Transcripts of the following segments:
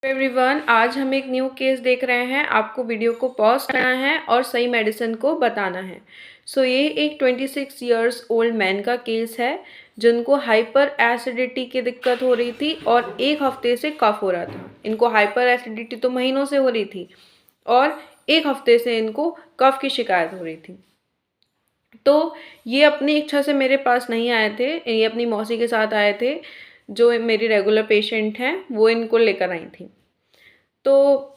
Everyone, आज हम एक न्यू केस देख रहे हैं। आपको वीडियो को पॉज करना है और सही मेडिसिन को बताना है। ये एक 26 इयर्स ओल्ड मैन का केस है जिनको हाइपर एसिडिटी की दिक्कत हो रही थी और एक हफ्ते से कफ हो रहा था। इनको हाइपर एसिडिटी तो महीनों से हो रही थी और एक हफ्ते से इनको कफ की शिकायत हो रही थी। तो ये अपनी इच्छा से मेरे पास नहीं आए थे, ये अपनी मौसी के साथ आए थे जो मेरी रेगुलर पेशेंट हैं, वो इनको लेकर आई थी। तो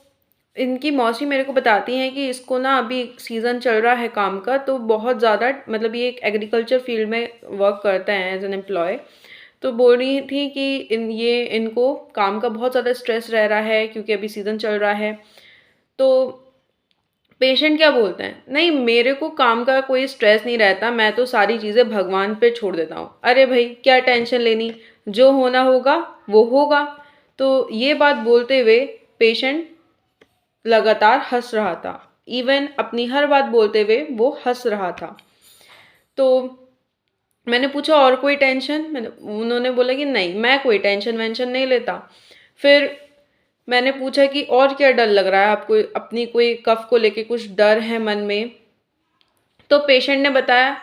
इनकी मौसी मेरे को बताती हैं कि इसको ना अभी सीज़न चल रहा है काम का, तो बहुत ज़्यादा मतलब ये एक एग्रीकल्चर फील्ड में वर्क करते हैं एज एन एम्प्लॉय। तो बोल रही थी कि इनको काम का बहुत ज़्यादा स्ट्रेस रह रहा है क्योंकि अभी सीज़न चल रहा है। तो पेशेंट क्या बोलते हैं, नहीं मेरे को काम का कोई स्ट्रेस नहीं रहता, मैं तो सारी चीज़ें भगवान पे छोड़ देता हूँ। अरे भाई क्या टेंशन लेनी, जो होना होगा वो होगा। तो ये बात बोलते हुए पेशेंट लगातार हंस रहा था। इवन अपनी हर बात बोलते हुए वो हंस रहा था। तो मैंने पूछा और कोई टेंशन, उन्होंने बोला कि नहीं मैं कोई टेंशन वेंशन नहीं लेता। फिर मैंने पूछा कि और क्या डर लग रहा है आपको, अपनी कोई कफ को लेके कुछ डर है मन में। तो पेशेंट ने बताया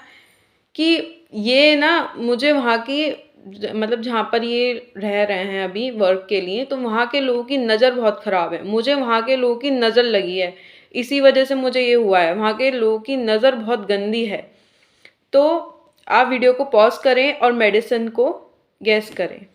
कि ये ना मुझे वहाँ की मतलब जहाँ पर ये रह रहे हैं अभी वर्क के लिए, तो वहाँ के लोगों की नज़र बहुत ख़राब है, मुझे वहाँ के लोगों की नज़र लगी है, इसी वजह से मुझे ये हुआ है, वहाँ के लोगों की नज़र बहुत गंदी है। तो आप वीडियो को पॉज करें और मेडिसिन को गैस करें।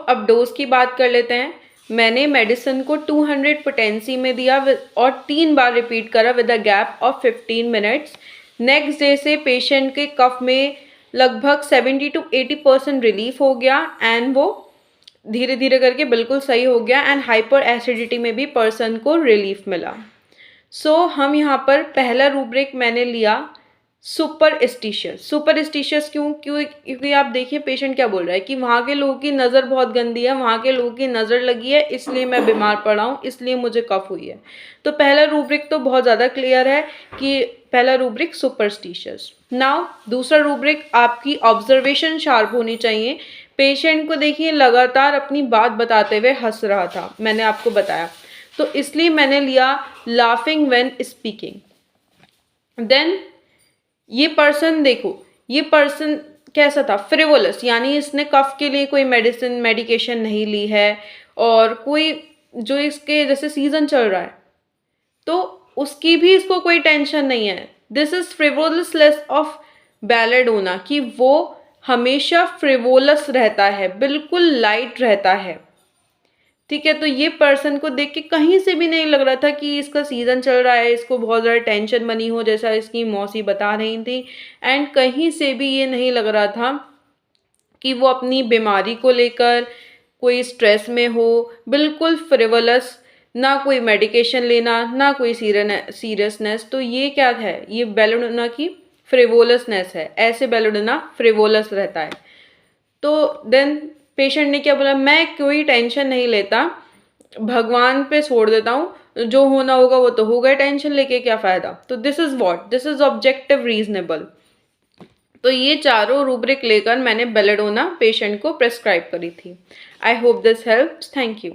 अब डोज की बात कर लेते हैं। मैंने मेडिसिन को 200 पोटेंसी में दिया और 3 बार रिपीट करा with a gap of 15 minutes. Next day से पेशेंट के कफ में लगभग 70 to 80% रिलीफ हो गया एंड वो धीरे धीरे करके बिल्कुल सही हो गया एंड हाइपर एसिडिटी में भी पर्सन को रिलीफ मिला। हम यहाँ पर पहला रूब्रिक मैंने लिया सुपरस्टिशियस क्योंकि आप देखिए पेशेंट क्या बोल रहा है कि वहाँ के लोगों की नज़र बहुत गंदी है, वहाँ के लोगों की नज़र लगी है, इसलिए मैं बीमार पड़ा हूँ, इसलिए मुझे कफ हुई है। तो पहला रूब्रिक तो बहुत ज़्यादा क्लियर है कि पहला रूब्रिक सुपरस्टिशियस। नाउ दूसरा रूब्रिक, आपकी ऑब्जर्वेशन शार्प होनी चाहिए। पेशेंट को देखिए लगातार अपनी बात बताते हुए हंस रहा था, मैंने आपको बताया, तो इसलिए मैंने लिया लाफिंग व्हेन स्पीकिंग। देन ये पर्सन देखो, ये पर्सन कैसा था, फ्रिवोलस, यानी इसने कफ के लिए कोई मेडिकेशन नहीं ली है और कोई जो इसके जैसे सीजन चल रहा है तो उसकी भी इसको कोई टेंशन नहीं है। दिस इज फ्रिवोलसनेस ऑफ बेलेडोना कि वो हमेशा फ्रिवोलस रहता है, बिल्कुल लाइट रहता है। ठीक है, तो ये पर्सन को देख के कहीं से भी नहीं लग रहा था कि इसका सीज़न चल रहा है, इसको बहुत ज़्यादा टेंशन बनी हो जैसा इसकी मौसी बता रही थी। एंड कहीं से भी ये नहीं लग रहा था कि वो अपनी बीमारी को लेकर कोई स्ट्रेस में हो, बिल्कुल फ्रिवलस, ना कोई मेडिकेशन लेना ना कोई सीरियसनेस। तो ये क्या है, ये बेलोडोना की फ्रिवोलसनेस है, ऐसे बेलोडोना फ्रिवोलस रहता है। तो देन पेशेंट ने क्या बोला, मैं कोई टेंशन नहीं लेता, भगवान पे छोड़ देता हूँ, जो होना होगा वो तो होगा, टेंशन लेके क्या फ़ायदा। तो दिस इज ऑब्जेक्टिव रीजनेबल। तो ये चारों रूब्रिक लेकर मैंने बेलेडोना पेशेंट को प्रेस्क्राइब करी थी। I hope this helps. Thank you.